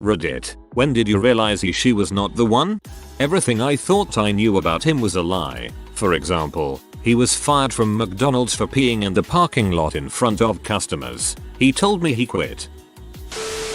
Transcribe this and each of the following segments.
Reddit, when did you realize she was not the one? Everything I thought I knew about him was a lie. For example, he was fired from McDonald's for peeing in the parking lot in front of customers. He told me he quit.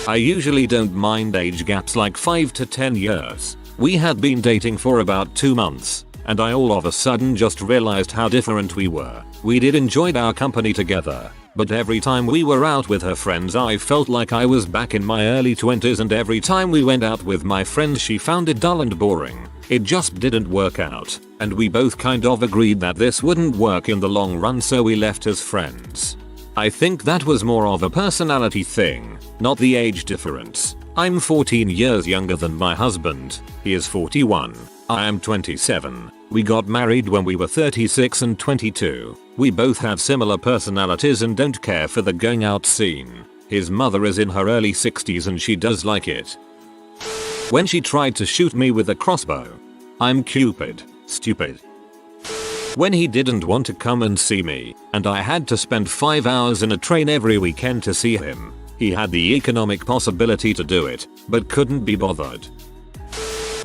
I usually don't mind age gaps like 5 to 10 years. We had been dating for about 2 months, and I all of a sudden just realized how different we were. We did enjoy our company together, but every time we were out with her friends I felt like I was back in my early 20s, and every time we went out with my friends she found it dull and boring. It just didn't work out, and we both kind of agreed that this wouldn't work in the long run, so we left as friends. I think that was more of a personality thing, not the age difference. I'm 14 years younger than my husband. He is 41. I am 27. We got married when we were 36 and 22. We both have similar personalities and don't care for the going out scene. His mother is in her early 60s and she does like it. When she tried to shoot me with a crossbow. I'm Cupid. Stupid. When he didn't want to come and see me, and I had to spend 5 hours in a train every weekend to see him. He had the economic possibility to do it, but couldn't be bothered.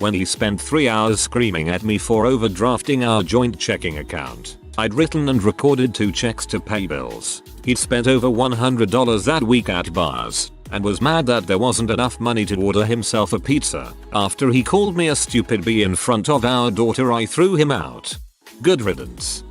When he spent 3 hours screaming at me for overdrafting our joint checking account. I'd written and recorded 2 checks to pay bills. He'd spent over $100 that week at bars, and was mad that there wasn't enough money to order himself a pizza. After he called me a stupid bee in front of our daughter, I threw him out. Good riddance.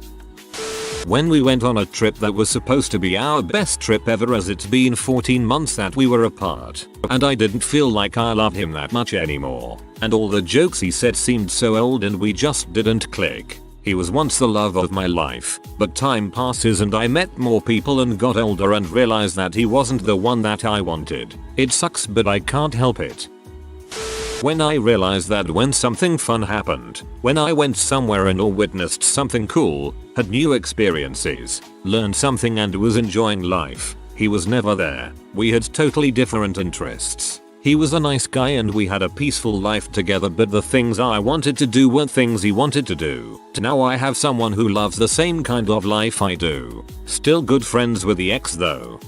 When we went on a trip that was supposed to be our best trip ever, as it's been 14 months that we were apart, and I didn't feel like I love him that much anymore, and all the jokes he said seemed so old and we just didn't click. He was once the love of my life, but time passes and I met more people and got older and realized that he wasn't the one that I wanted. It sucks, but I can't help it. When I realized that when something fun happened, when I went somewhere and or witnessed something cool, had new experiences, learned something and was enjoying life, he was never there. We had totally different interests. He was a nice guy and we had a peaceful life together, but the things I wanted to do weren't things he wanted to do. Now I have someone who loves the same kind of life I do. Still good friends with the ex though.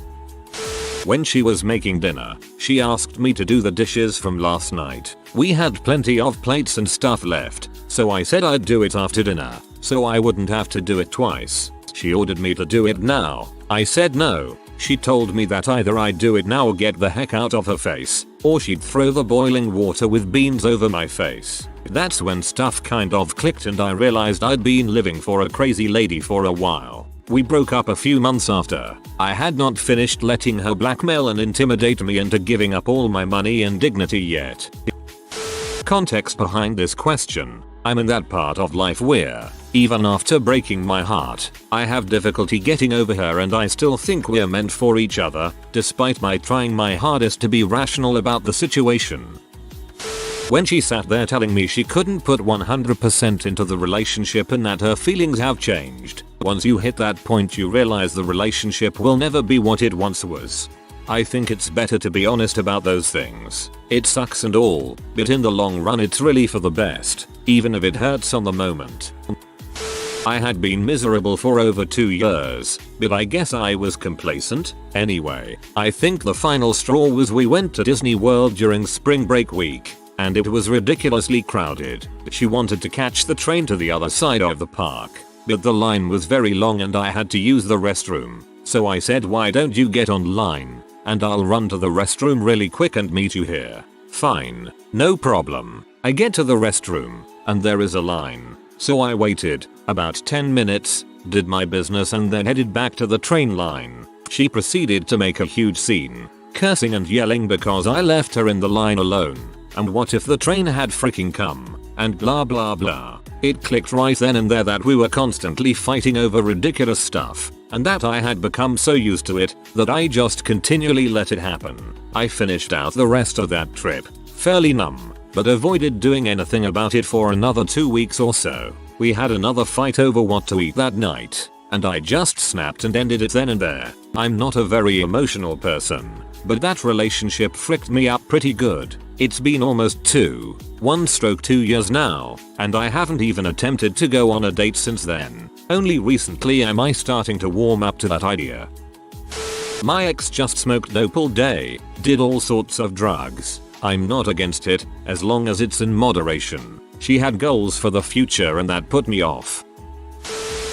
When she was making dinner, she asked me to do the dishes from last night. We had plenty of plates and stuff left, so I said I'd do it after dinner, so I wouldn't have to do it twice. She ordered me to do it now. I said no. She told me that either I'd do it now or get the heck out of her face, or she'd throw the boiling water with beans over my face. That's when stuff kind of clicked and I realized I'd been living for a crazy lady for a while. We broke up a few months after. I had not finished letting her blackmail and intimidate me into giving up all my money and dignity yet. Context behind this question. I'm in that part of life where, even after breaking my heart, I have difficulty getting over her and I still think we're meant for each other, despite my trying my hardest to be rational about the situation. When she sat there telling me she couldn't put 100% into the relationship and that her feelings have changed. Once you hit that point you realize the relationship will never be what it once was. I think it's better to be honest about those things. It sucks and all, but in the long run it's really for the best, even if it hurts on the moment. I had been miserable for over 2 years, but I guess I was complacent. Anyway, I think the final straw was we went to Disney World during spring break week, and it was ridiculously crowded. She wanted to catch the train to the other side of the park, but the line was very long and I had to use the restroom. So I said, why don't you get online, and I'll run to the restroom really quick and meet you here. Fine, no problem. I get to the restroom, and there is a line. So I waited, about 10 minutes, did my business and then headed back to the train line. She proceeded to make a huge scene, cursing and yelling because I left her in the line alone. And what if the train had freaking come, and blah blah blah. It clicked right then and there that we were constantly fighting over ridiculous stuff, and that I had become so used to it that I just continually let it happen. I finished out the rest of that trip fairly numb, but avoided doing anything about it for another 2 weeks or so. We had another fight over what to eat that night, and I just snapped and ended it then and there. I'm not a very emotional person, but that relationship fricked me up pretty good. It's been almost 2 years now, and I haven't even attempted to go on a date since then. Only recently am I starting to warm up to that idea. My ex just smoked dope all day, did all sorts of drugs, I'm not against it, as long as it's in moderation. She had goals for the future and that put me off.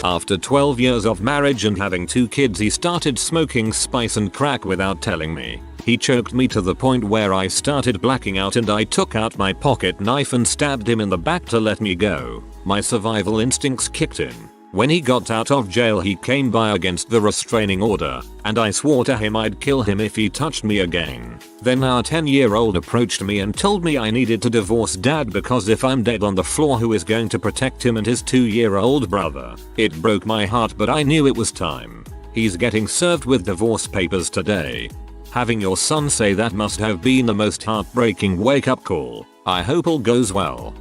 After 12 years of marriage and having 2 kids, he started smoking spice and crack without telling me. He choked me to the point where I started blacking out and I took out my pocket knife and stabbed him in the back to let me go. My survival instincts kicked in. When he got out of jail, he came by against the restraining order, and I swore to him I'd kill him if he touched me again. Then our 10-year-old approached me and told me I needed to divorce dad because if I'm dead on the floor, who is going to protect him and his 2-year-old brother? It broke my heart, but I knew it was time. He's getting served with divorce papers today. Having your son say that must have been the most heartbreaking wake-up call. I hope all goes well.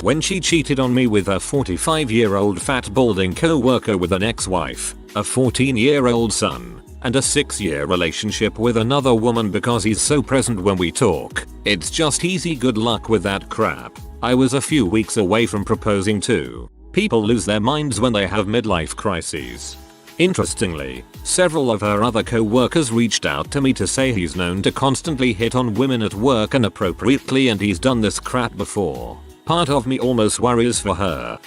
When she cheated on me with her 45-year-old fat balding co-worker with an ex-wife, a 14-year-old son, and a 6-year relationship with another woman because he's so present when we talk. It's just easy good luck with that crap. I was a few weeks away from proposing too. People lose their minds when they have midlife crises. Interestingly, several of her other co-workers reached out to me to say he's known to constantly hit on women at work inappropriately and he's done this crap before. Part of me almost worries for her.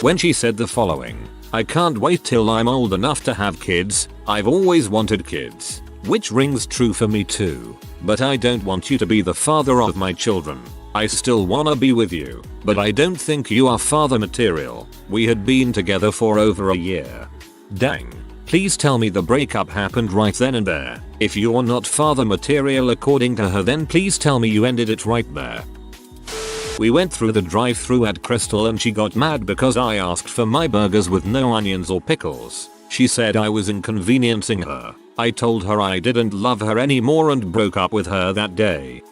When she said the following, "I can't wait till I'm old enough to have kids. I've always wanted kids." Which rings true for me too. But I don't want you to be the father of my children. I still wanna be with you, but I don't think you are father material. We had been together for over a year. Dang. Please tell me the breakup happened right then and there. If you're not father material according to her, then please tell me you ended it right there. We went through the drive-thru at Crystal and she got mad because I asked for my burgers with no onions or pickles. She said I was inconveniencing her. I told her I didn't love her anymore and broke up with her that day.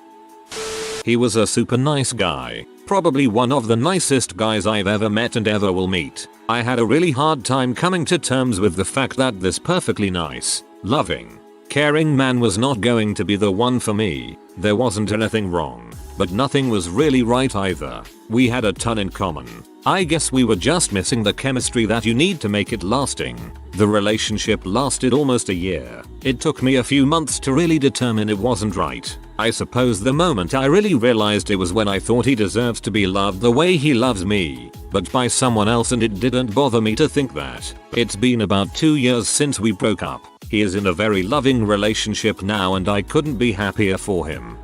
He was a super nice guy. Probably one of the nicest guys I've ever met and ever will meet. I had a really hard time coming to terms with the fact that this perfectly nice, loving, caring man was not going to be the one for me. There wasn't anything wrong, but nothing was really right either. We had a ton in common. I guess we were just missing the chemistry that you need to make it lasting. The relationship lasted almost a year. It took me a few months to really determine it wasn't right. I suppose the moment I really realized it was when I thought he deserves to be loved the way he loves me, but by someone else, and it didn't bother me to think that. It's been about 2 years since we broke up. He is in a very loving relationship now and I couldn't be happier for him.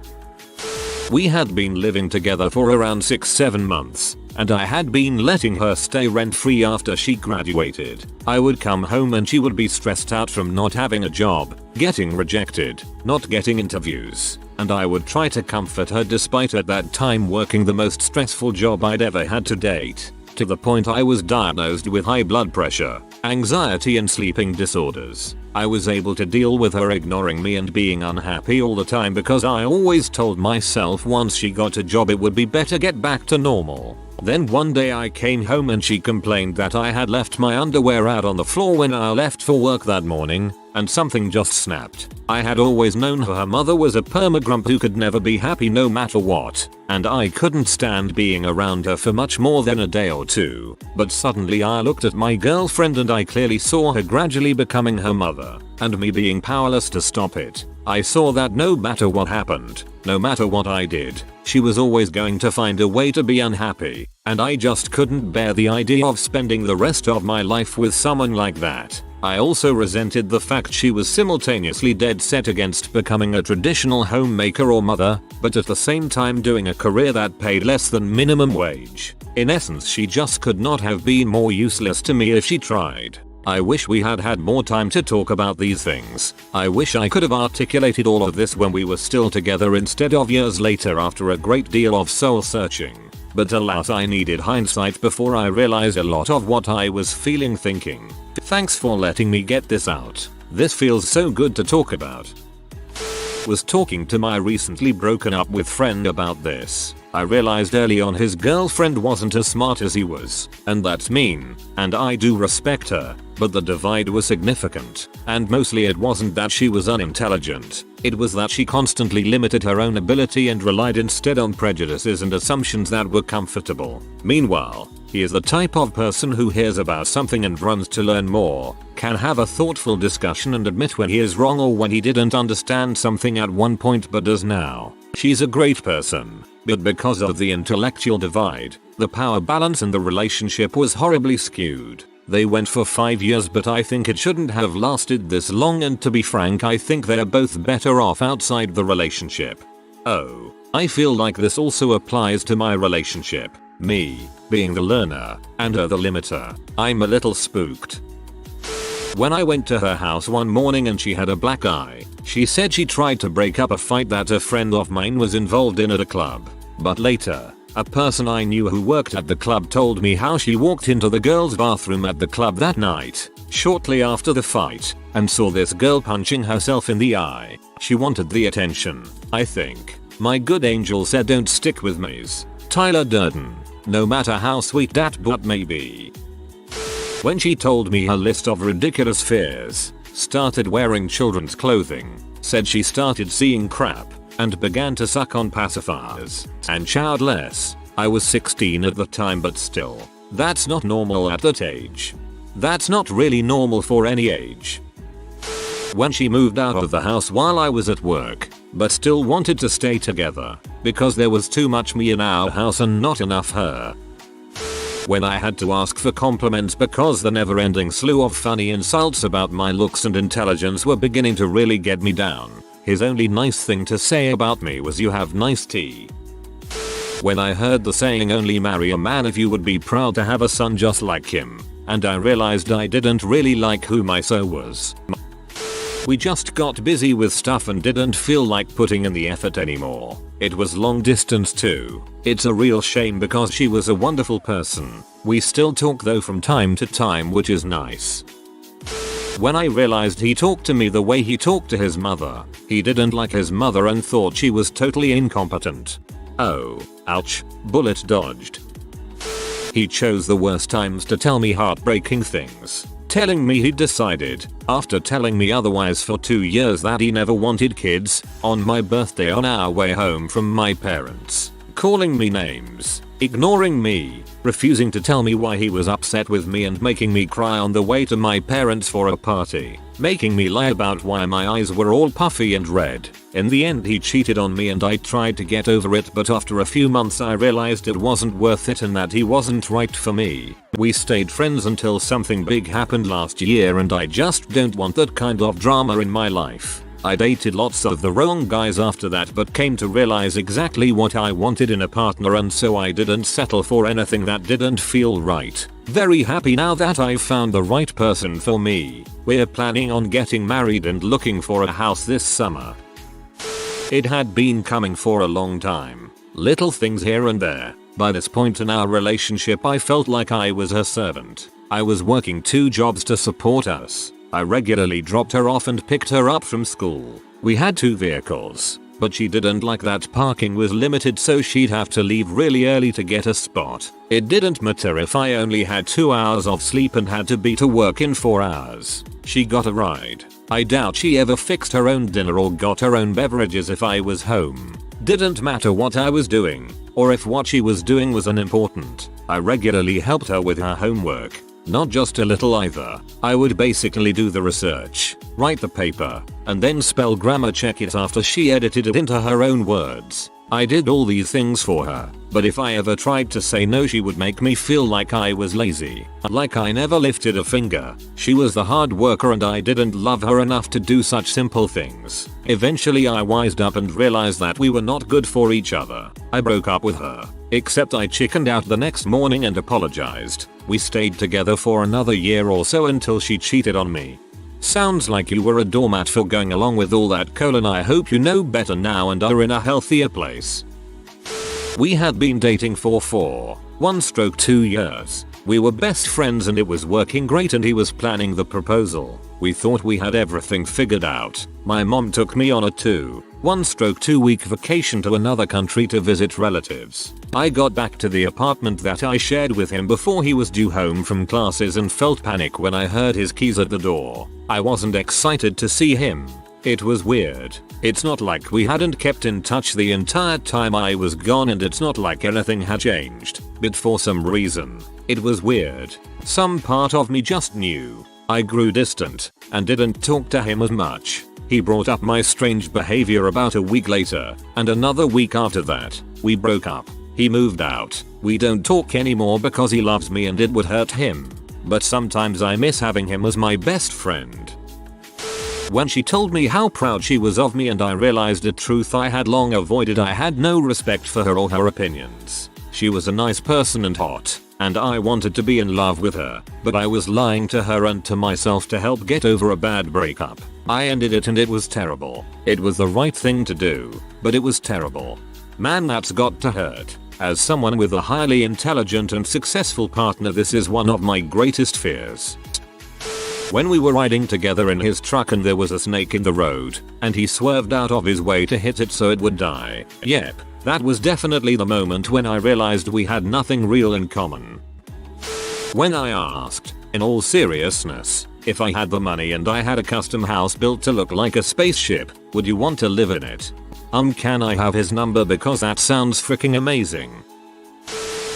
We had been living together for around 6-7 months, and I had been letting her stay rent-free after she graduated. I would come home and she would be stressed out from not having a job, getting rejected, not getting interviews, and I would try to comfort her despite at that time working the most stressful job I'd ever had to date, to the point I was diagnosed with high blood pressure, anxiety and sleeping disorders. I was able to deal with her ignoring me and being unhappy all the time because I always told myself once she got a job it would be better get back to normal. Then one day I came home and she complained that I had left my underwear out on the floor when I left for work that morning, and something just snapped. I had always known her mother was a perma-grump who could never be happy no matter what, and I couldn't stand being around her for much more than a day or two. But suddenly I looked at my girlfriend and I clearly saw her gradually becoming her mother, and me being powerless to stop it. I saw that no matter what happened, no matter what I did, she was always going to find a way to be unhappy, and I just couldn't bear the idea of spending the rest of my life with someone like that. I also resented the fact she was simultaneously dead set against becoming a traditional homemaker or mother, but at the same time doing a career that paid less than minimum wage. In essence, she just could not have been more useless to me if she tried. I wish we had had more time to talk about these things. I wish I could have articulated all of this when we were still together instead of years later after a great deal of soul searching. But alas, I needed hindsight before I realized a lot of what I was feeling thinking. Thanks for letting me get this out. This feels so good to talk about. Was talking to my recently broken up with friend about this. I realized early on his girlfriend wasn't as smart as he was, and that's mean, and I do respect her, but the divide was significant, and mostly it wasn't that she was unintelligent, it was that she constantly limited her own ability and relied instead on prejudices and assumptions that were comfortable. Meanwhile, He is the type of person who hears about something and runs to learn more, can have a thoughtful discussion and admit when he is wrong or when he didn't understand something at one point but does now. She's a great person, but because of the intellectual divide, the power balance in the relationship was horribly skewed. They went for 5 years but I think it shouldn't have lasted this long, and to be frank I think they're both better off outside the relationship. Oh, I feel like this also applies to my relationship. Me, being the learner, and her the limiter. I'm a little spooked. When I went to her house one morning and she had a black eye, she said she tried to break up a fight that a friend of mine was involved in at a club. But later, a person I knew who worked at the club told me how she walked into the girls' bathroom at the club that night, shortly after the fight, and saw this girl punching herself in the eye. She wanted the attention, I think. My good angel said don't stick with Maze. Tyler Durden. No matter how sweet that butt may be. When she told me her list of ridiculous fears, started wearing children's clothing, said she started seeing crap, and began to suck on pacifiers, and showered less. I was 16 at the time but still, that's not normal at that age. That's not really normal for any age. When she moved out of the house while I was at work, but still wanted to stay together, because there was too much me in our house and not enough her. When I had to ask for compliments because the never-ending slew of funny insults about my looks and intelligence were beginning to really get me down, his only nice thing to say about me was you have nice tea. When I heard the saying only marry a man if you would be proud to have a son just like him, and I realized I didn't really like who my son was. We just got busy with stuff and didn't feel like putting in the effort anymore. It was long distance too. It's a real shame because she was a wonderful person. We still talk though from time to time, which is nice. When I realized he talked to me the way he talked to his mother, he didn't like his mother and thought she was totally incompetent. Oh, ouch, bullet dodged. He chose the worst times to tell me heartbreaking things. Telling me he'd decided, after telling me otherwise for 2 years, that he never wanted kids, on my birthday on our way home from my parents. Calling me names, ignoring me, refusing to tell me why he was upset with me and making me cry on the way to my parents for a party, making me lie about why my eyes were all puffy and red. In the end he cheated on me and I tried to get over it, but after a few months I realized it wasn't worth it and that he wasn't right for me. We stayed friends until something big happened last year and I just don't want that kind of drama in my life. I dated lots of the wrong guys after that but came to realize exactly what I wanted in a partner, and so I didn't settle for anything that didn't feel right. Very happy now that I've found the right person for me. We're planning on getting married and looking for a house this summer. It had been coming for a long time. Little things here and there. By this point in our relationship I felt like I was her servant. I was working 2 jobs to support us. I regularly dropped her off and picked her up from school. We had 2 vehicles, but she didn't like that parking was limited, so she'd have to leave really early to get a spot. It didn't matter if I only had 2 hours of sleep and had to be to work in 4 hours. She got a ride. I doubt she ever fixed her own dinner or got her own beverages if I was home. Didn't matter what I was doing, or if what she was doing was unimportant. I regularly helped her with her homework. Not just a little either. I would basically do the research, write the paper, and then spell grammar check it after she edited it into her own words. I did all these things for her, but if I ever tried to say no she would make me feel like I was lazy, like I never lifted a finger. She was the hard worker and I didn't love her enough to do such simple things. Eventually I wised up and realized that we were not good for each other. I broke up with her, except I chickened out the next morning and apologized. We stayed together for another year or so until she cheated on me. Sounds like you were a doormat for going along with all that. I hope you know better now and are in a healthier place. We had been dating for 1/2 years. We were best friends and it was working great, and he was planning the proposal. We thought we had everything figured out. My mom took me on a 1/2 week vacation to another country to visit relatives. I got back to the apartment that I shared with him before he was due home from classes and felt panic when I heard his keys at the door. I wasn't excited to see him. It was weird. It's not like we hadn't kept in touch the entire time I was gone, and it's not like anything had changed, but for some reason, it was weird. Some part of me just knew. I grew distant and didn't talk to him as much. He brought up my strange behavior about a week later, and another week after that, we broke up. He moved out. We don't talk anymore because he loves me and it would hurt him. But sometimes I miss having him as my best friend. When she told me how proud she was of me and I realized a truth I had long avoided, I had no respect for her or her opinions. She was a nice person and hot, and I wanted to be in love with her, but I was lying to her and to myself to help get over a bad breakup. I ended it and it was terrible. It was the right thing to do, but it was terrible. Man, that's got to hurt. As someone with a highly intelligent and successful partner, this is one of my greatest fears. When we were riding together in his truck and there was a snake in the road, and he swerved out of his way to hit it so it would die. Yep, that was definitely the moment when I realized we had nothing real in common. When I asked, in all seriousness, if I had the money and I had a custom house built to look like a spaceship, would you want to live in it? Can I have his number because that sounds freaking amazing.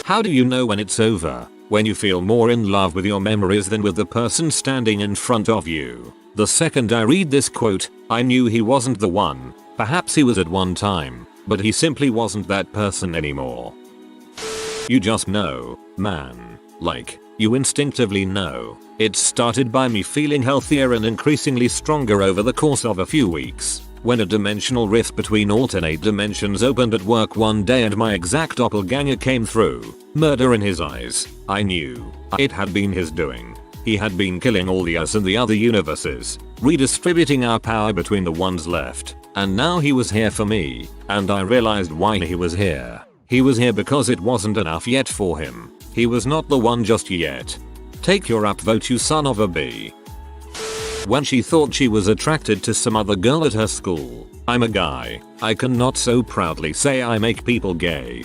How do you know when it's over? When you feel more in love with your memories than with the person standing in front of you. The second I read this quote, I knew he wasn't the one. Perhaps he was at one time, but he simply wasn't that person anymore. You just know, man. Like, you instinctively know. It started by me feeling healthier and increasingly stronger over the course of a few weeks. When a dimensional rift between alternate dimensions opened at work one day and my exact doppelganger came through, murder in his eyes, I knew it had been his doing. He had been killing all the us and the other universes, redistributing our power between the ones left, and now he was here for me, and I realized why he was here. He was here because it wasn't enough yet for him. He was not the one just yet. Take your upvote, you son of a b. When she thought she was attracted to some other girl at her school. I'm a guy. I cannot so proudly say I make people gay.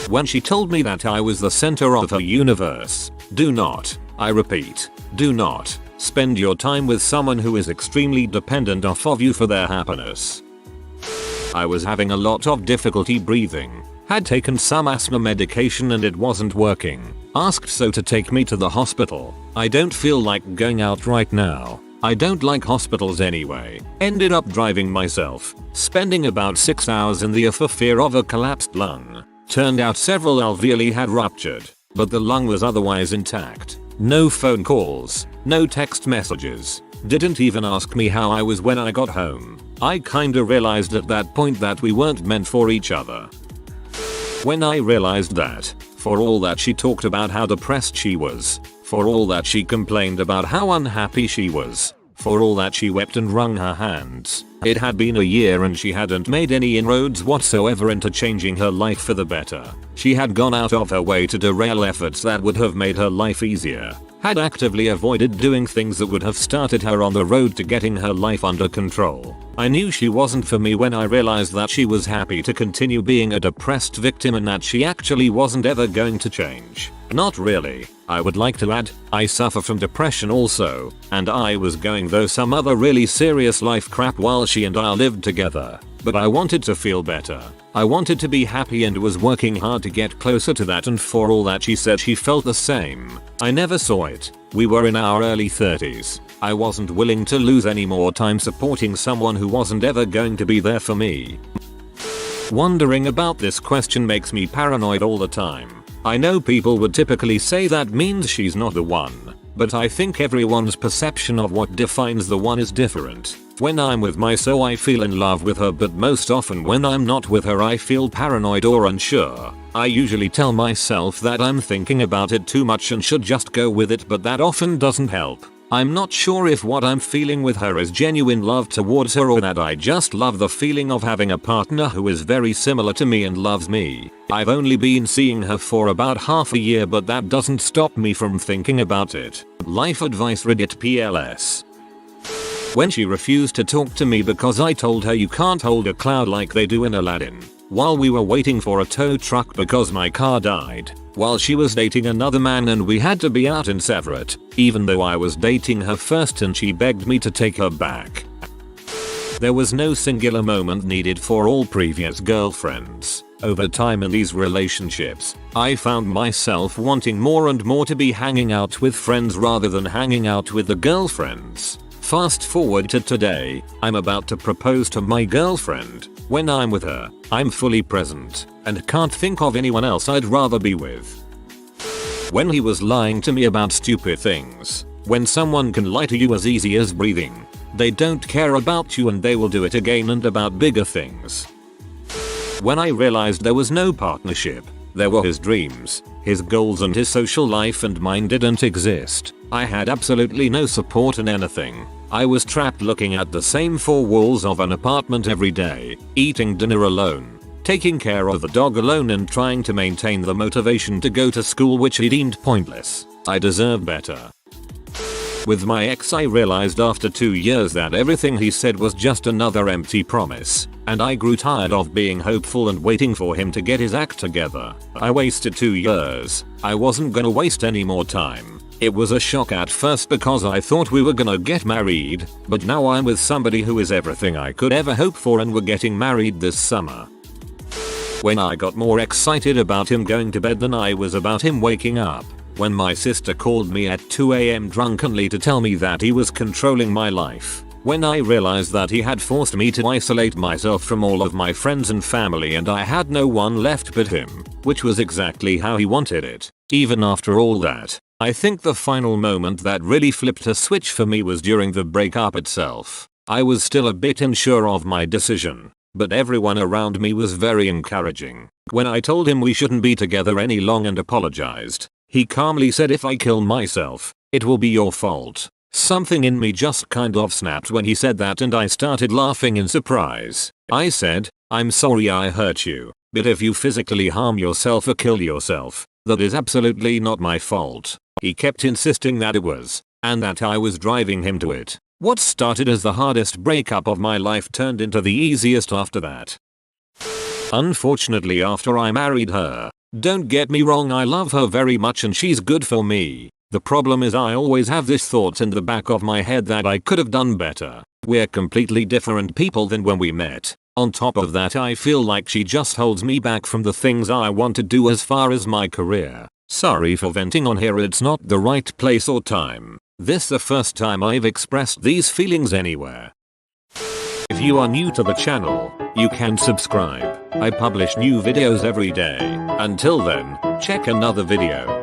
When she told me that I was the center of her universe. Do not, I repeat, do not, spend your time with someone who is extremely dependent off of you for their happiness. I was having a lot of difficulty breathing. Had taken some asthma medication and it wasn't working. Asked so to take me to the hospital. I don't feel like going out right now. I don't like hospitals anyway. Ended up driving myself. Spending about 6 hours in the ER for fear of a collapsed lung. Turned out several alveoli had ruptured, but the lung was otherwise intact. No phone calls, no text messages. Didn't even ask me how I was when I got home. I kinda realized at that point that we weren't meant for each other. When I realized that, for all that she talked about how depressed she was, for all that she complained about how unhappy she was, for all that she wept and wrung her hands, it had been a year and she hadn't made any inroads whatsoever into changing her life for the better. She had gone out of her way to derail efforts that would have made her life easier, had actively avoided doing things that would have started her on the road to getting her life under control. I knew she wasn't for me when I realized that she was happy to continue being a depressed victim and that she actually wasn't ever going to change. Not really. I would like to add, I suffer from depression also, and I was going through some other really serious life crap while she and I lived together. But I wanted to feel better. I wanted to be happy and was working hard to get closer to that, and for all that she said she felt the same. I never saw it. We were in our early 30s. I wasn't willing to lose any more time supporting someone who wasn't ever going to be there for me. Wondering about this question makes me paranoid all the time. I know people would typically say that means she's not the one, but I think everyone's perception of what defines the one is different. When I'm with my so I feel in love with her, but most often when I'm not with her I feel paranoid or unsure. I usually tell myself that I'm thinking about it too much and should just go with it, but that often doesn't help. I'm not sure if what I'm feeling with her is genuine love towards her or that I just love the feeling of having a partner who is very similar to me and loves me. I've only been seeing her for about half a year, but that doesn't stop me from thinking about it. Life advice Reddit PLS. When she refused to talk to me because I told her you can't hold a cloud like they do in Aladdin. While we were waiting for a tow truck because my car died. While she was dating another man and we had to be out in separate, even though I was dating her first and she begged me to take her back. There was no singular moment needed for all previous girlfriends. Over time in these relationships, I found myself wanting more and more to be hanging out with friends rather than hanging out with the girlfriends. Fast forward to today, I'm about to propose to my girlfriend. When I'm with her, I'm fully present and can't think of anyone else I'd rather be with. When he was lying to me about stupid things. When someone can lie to you as easy as breathing. They don't care about you and they will do it again and about bigger things. When I realized there was no partnership, there were his dreams, his goals and his social life and mine didn't exist. I had absolutely no support in anything. I was trapped looking at the same four walls of an apartment every day, eating dinner alone, taking care of the dog alone and trying to maintain the motivation to go to school which he deemed pointless. I deserve better. With my ex I realized after 2 years that everything he said was just another empty promise, and I grew tired of being hopeful and waiting for him to get his act together. I wasted 2 years. I wasn't gonna waste any more time. It was a shock at first because I thought we were gonna get married, but now I'm with somebody who is everything I could ever hope for and we're getting married this summer. When I got more excited about him going to bed than I was about him waking up. When my sister called me at 2 AM drunkenly to tell me that he was controlling my life. When I realized that he had forced me to isolate myself from all of my friends and family and I had no one left but him, which was exactly how he wanted it. Even after all that, I think the final moment that really flipped a switch for me was during the breakup itself. I was still a bit unsure of my decision, but everyone around me was very encouraging. When I told him we shouldn't be together any longer and apologized, he calmly said, "If I kill myself, it will be your fault." Something in me just kind of snapped when he said that and I started laughing in surprise. I said, "I'm sorry I hurt you, but if you physically harm yourself or kill yourself, that is absolutely not my fault." He kept insisting that it was, and that I was driving him to it. What started as the hardest breakup of my life turned into the easiest after that. Unfortunately, after I married her, don't get me wrong, I love her very much and she's good for me. The problem is I always have this thought in the back of my head that I could have done better. We're completely different people than when we met. On top of that, I feel like she just holds me back from the things I want to do as far as my career. Sorry for venting on here, it's not the right place or time. This the first time I've expressed these feelings anywhere. If you are new to the channel, you can subscribe. I publish new videos every day. Until then, check another video.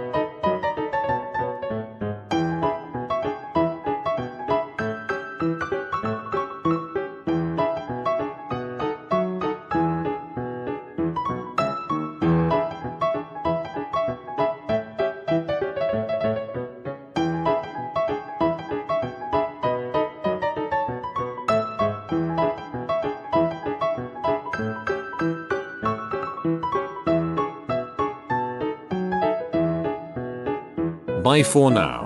Bye for now.